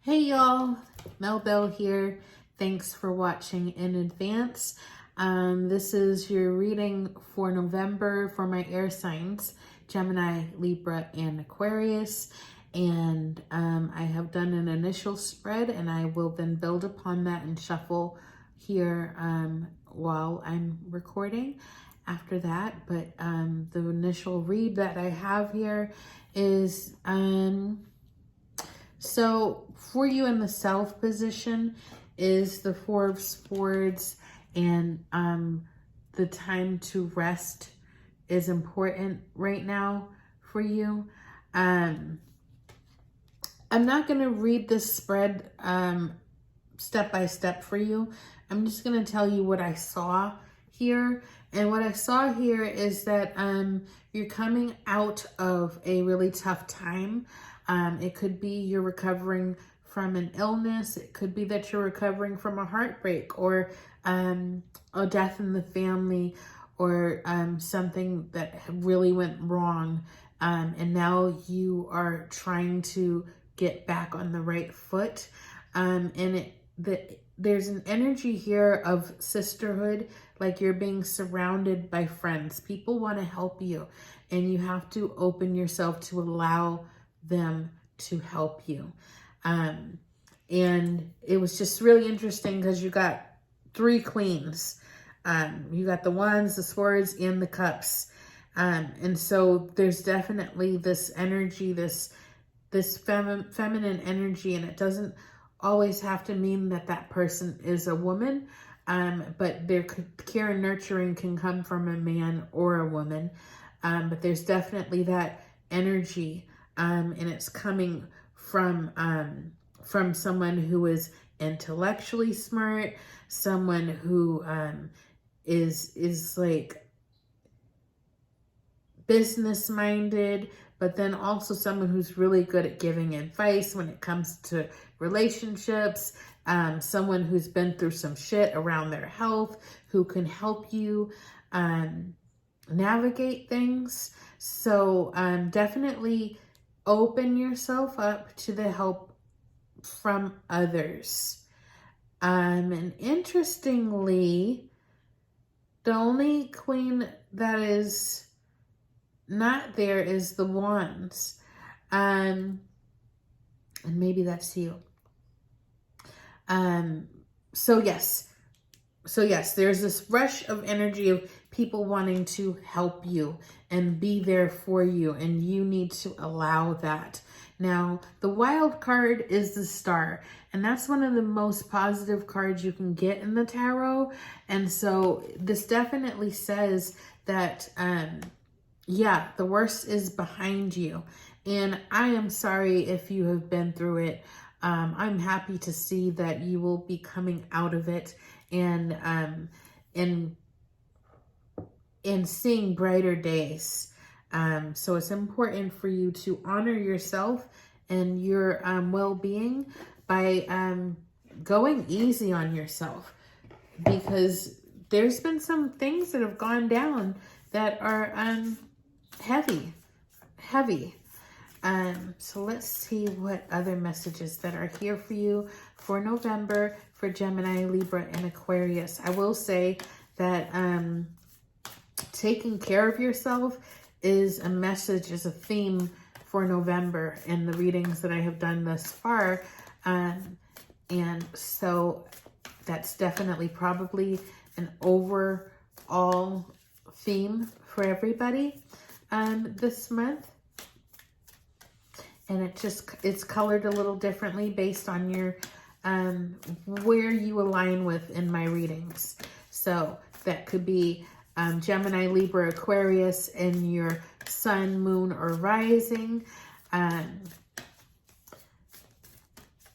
Hey y'all, Mel Bell here. Thanks for watching in advance. This is your reading for November for my air signs, Gemini, Libra, and Aquarius. And I have done an initial spread and I will then build upon that and shuffle here while I'm recording after that. But the initial read that I have here is... So for you in the South position is the Four of Swords, and the time to rest is important right now for you. I'm not going to read this spread step by step for you. I'm just going to tell you what I saw here. And what I saw here is that you're coming out of a really tough time. It could be you're recovering from an illness. It could be that you're recovering from a heartbreak or a death in the family, or something that really went wrong. And now you are trying to get back on the right foot. And there's an energy here of sisterhood, like you're being surrounded by friends. People want to help you, and you have to open yourself to allow them to help you. And it was just really interesting because you got three queens. You got the wands, the swords, and the cups. And so there's definitely this energy, this feminine energy, and it doesn't always have to mean that that person is a woman, but their care and nurturing can come from a man or a woman. But there's definitely that energy, and it's coming from someone who is intellectually smart, someone who is like business minded, but then also someone who's really good at giving advice when it comes to relationships, someone who's been through some shit around their health, who can help you navigate things. So definitely open yourself up to the help from others. And interestingly, the only queen that is not there is the wands. And maybe that's you. So yes, there's this rush of energy of people wanting to help you and be there for you, and you need to allow that. Now, the wild card is the Star, and that's one of the most positive cards you can get in the tarot. And so this definitely says that, yeah, the worst is behind you. And I am sorry if you have been through it. I'm happy to see that you will be coming out of it and seeing brighter days. So it's important for you to honor yourself and your well-being by going easy on yourself, because there's been some things that have gone down that are heavy. So let's see what other messages that are here for you for November for Gemini, Libra, and Aquarius. I will say that taking care of yourself is a message, is a theme for November in the readings that I have done thus far. And so that's definitely probably an overall theme for everybody this month. And it's colored a little differently based on your where you align with in my readings. So that could be Gemini, Libra, Aquarius in your sun, moon, or rising.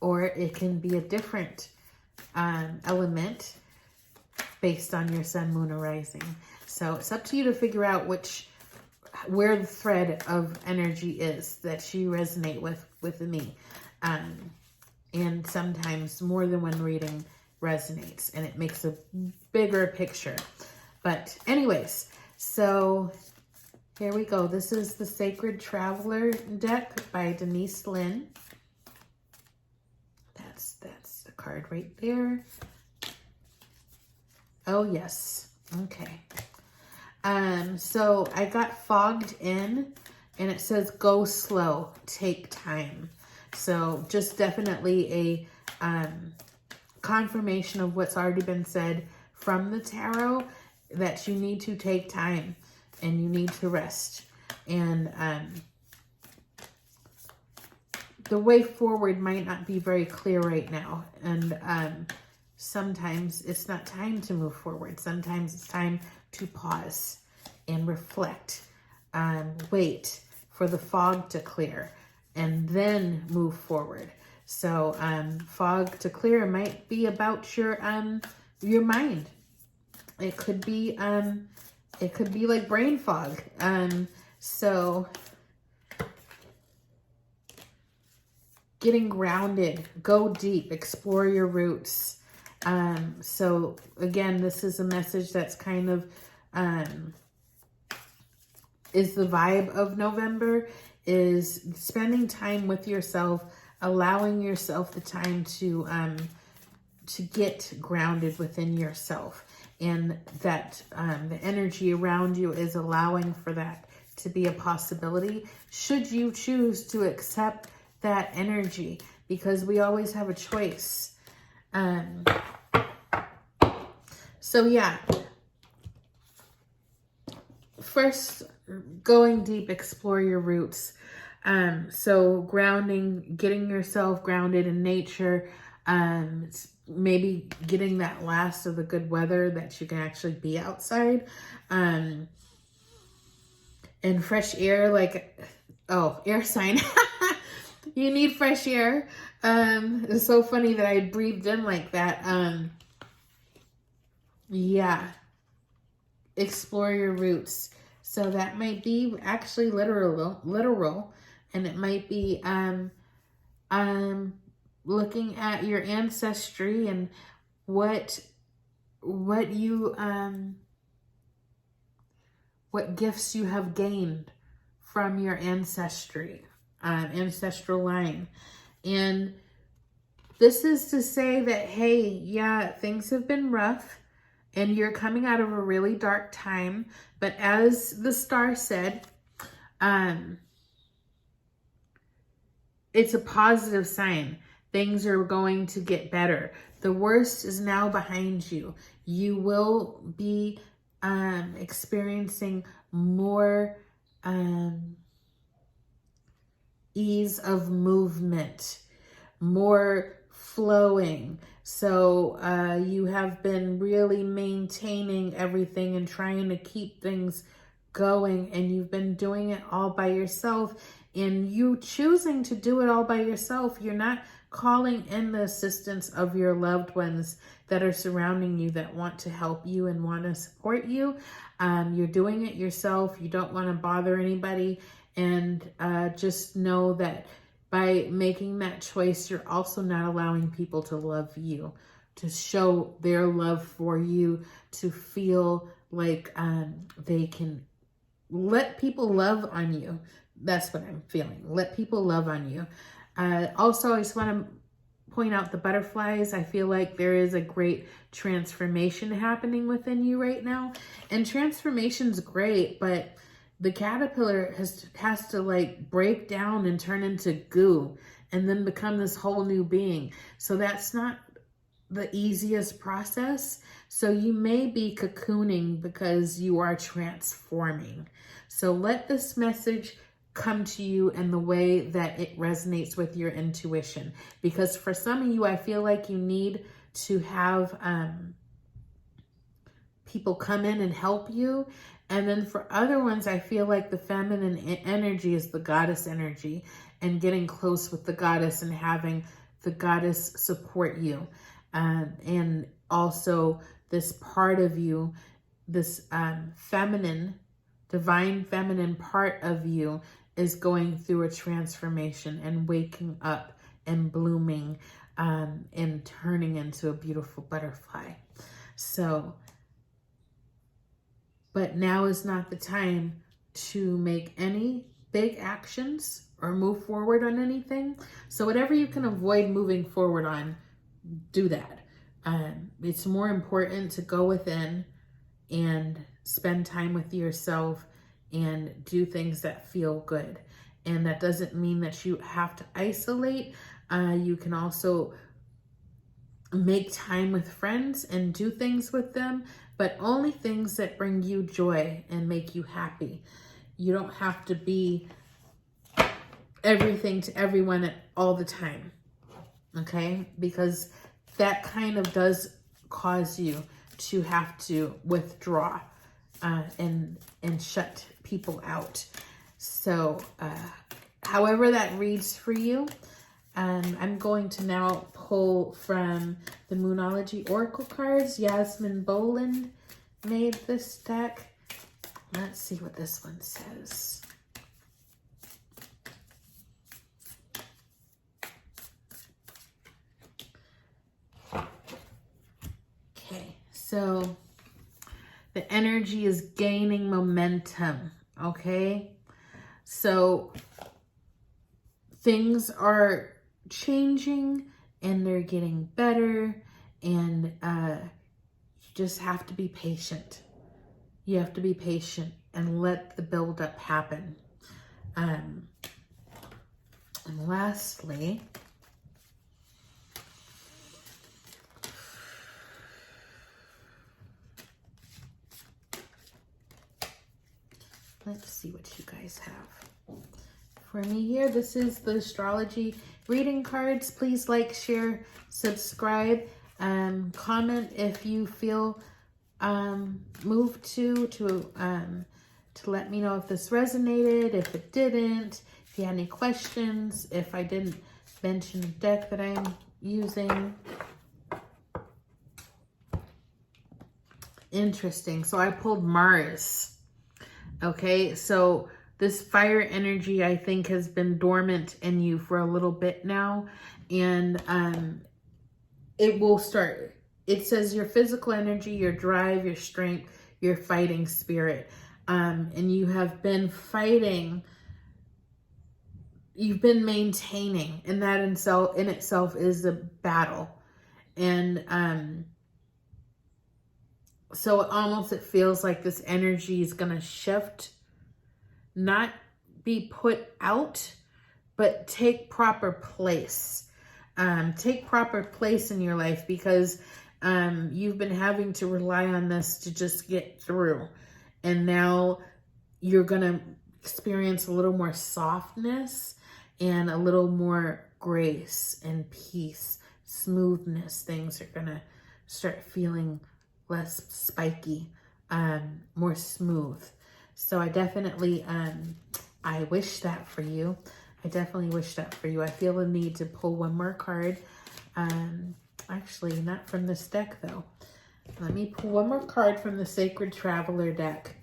Or it can be a different element based on your sun, moon, or rising. So it's up to you to figure out where the thread of energy is that you resonate with me. And sometimes more than one reading resonates and it makes a bigger picture. But anyways, so here we go. This is the Sacred Traveler deck by Denise Linn. card right there. Oh, yes. Okay. So I got fogged in, and it says go slow, take time. So just definitely a confirmation of what's already been said from the tarot, that you need to take time and you need to rest. And the way forward might not be very clear right now. And sometimes it's not time to move forward. Sometimes it's time to pause and reflect, wait for the fog to clear, and then move forward. So fog to clear might be about your mind. It could be like brain fog. So getting grounded, go deep, explore your roots. So again, this is a message that's kind of is the vibe of November, is spending time with yourself, allowing yourself the time to get grounded within yourself, and that the energy around you is allowing for that to be a possibility, should you choose to accept that energy, because we always have a choice. So yeah, first, going deep, explore your roots. So grounding, getting yourself grounded in nature, maybe getting that last of the good weather that you can actually be outside, and fresh air, like, oh, air sign. You need fresh air. It's so funny that I breathed in like that. Yeah. Explore your roots. So that might be actually literal, and it might be looking at your ancestry and what you what gifts you have gained from your ancestry, ancestral line. And this is to say that, hey, yeah, things have been rough and you're coming out of a really dark time. But as the star said, it's a positive sign. Things are going to get better. The worst is now behind you. You will be experiencing more ease of movement, more flowing. So you have been really maintaining everything and trying to keep things going, and you've been doing it all by yourself. And you choosing to do it all by yourself, you're not calling in the assistance of your loved ones that are surrounding you, that want to help you and want to support you. You're doing it yourself. You don't want to bother anybody. And just know that by making that choice, you're also not allowing people to love you, to show their love for you, to feel like they can let people love on you. That's what I'm feeling. Let people love on you. Also, I just want to point out the butterflies. I feel like there is a great transformation happening within you right now. And transformation's great, but the caterpillar has to like break down and turn into goo and then become this whole new being. So that's not the easiest process. So you may be cocooning because you are transforming. So let this message come to you in the way that it resonates with your intuition. Because for some of you, I feel like you need to have people come in and help you. And then for other ones, I feel like the feminine energy is the goddess energy, and getting close with the goddess and having the goddess support you. And also this part of you, this feminine, divine feminine part of you is going through a transformation and waking up and blooming and turning into a beautiful butterfly. So, but now is not the time to make any big actions or move forward on anything. So whatever you can avoid moving forward on, do that. It's more important to go within and spend time with yourself and do things that feel good. And that doesn't mean that you have to isolate. You can also make time with friends and do things with them, but only things that bring you joy and make you happy. You don't have to be everything to everyone all the time, okay? Because that kind of does cause you to have to withdraw and shut people out. So however that reads for you, I'm going to now pull from the Moonology Oracle cards. Yasmin Boland made this deck. Let's see what this one says. Okay, so the energy is gaining momentum, okay? So things are changing and they're getting better, and you just have to be patient. You have to be patient and let the buildup happen. And lastly, let's see what you guys have for me here. This is the astrology reading cards. Please like, share, subscribe, comment if you feel moved to let me know if this resonated, if it didn't, if you had any questions, if I didn't mention the deck that I'm using. Interesting. So I pulled Mars. Okay, so this fire energy, I think, has been dormant in you for a little bit now, and it will start. It says your physical energy, your drive, your strength, your fighting spirit, and you have been fighting. You've been maintaining, and that in itself is a battle, and so it feels like this energy is gonna shift. Not be put out, but take proper place. Take proper place in your life, because you've been having to rely on this to just get through. And now you're going to experience a little more softness and a little more grace and peace, smoothness. Things are going to start feeling less spiky, more smooth. So I definitely, I wish that for you. I definitely wish that for you. I feel the need to pull one more card. Actually, not from this deck, though. Let me pull one more card from the Sacred Traveler deck.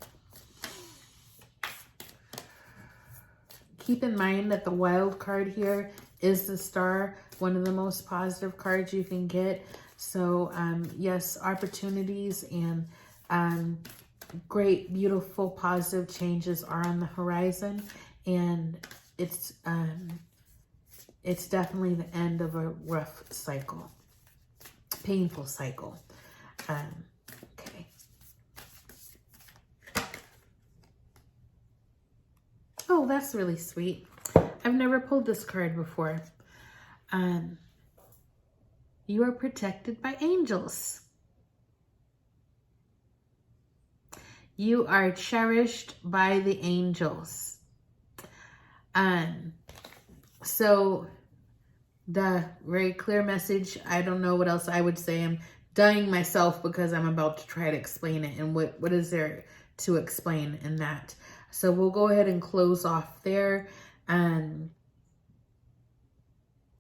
Keep in mind that the wild card here is the Star, one of the most positive cards you can get. So, yes, opportunities and great, beautiful, positive changes are on the horizon, and it's definitely the end of a rough cycle, painful cycle. Okay. Oh, that's really sweet. I've never pulled this card before. You are protected by angels. You are cherished by the angels. So the very clear message, I don't know what else I would say. I'm dying myself because I'm about to try to explain it. And what is there to explain in that? So we'll go ahead and close off there.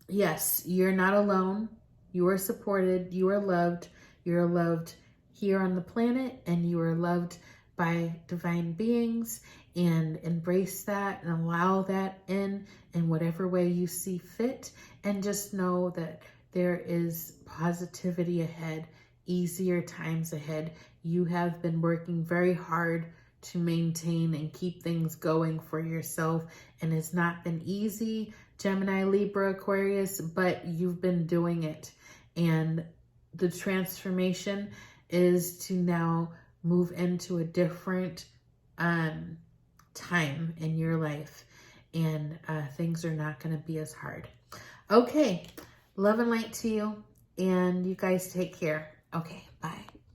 Yes, you're not alone. You are supported. You are loved. You're loved here on the planet, and you are loved by divine beings, and embrace that and allow that in whatever way you see fit. And just know that there is positivity ahead, easier times ahead. You have been working very hard to maintain and keep things going for yourself, and it's not been easy, Gemini, Libra, Aquarius, but you've been doing it. And the transformation is to now move into a different time in your life, and things are not going to be as hard. Okay, love and light to you, and you guys take care. Okay.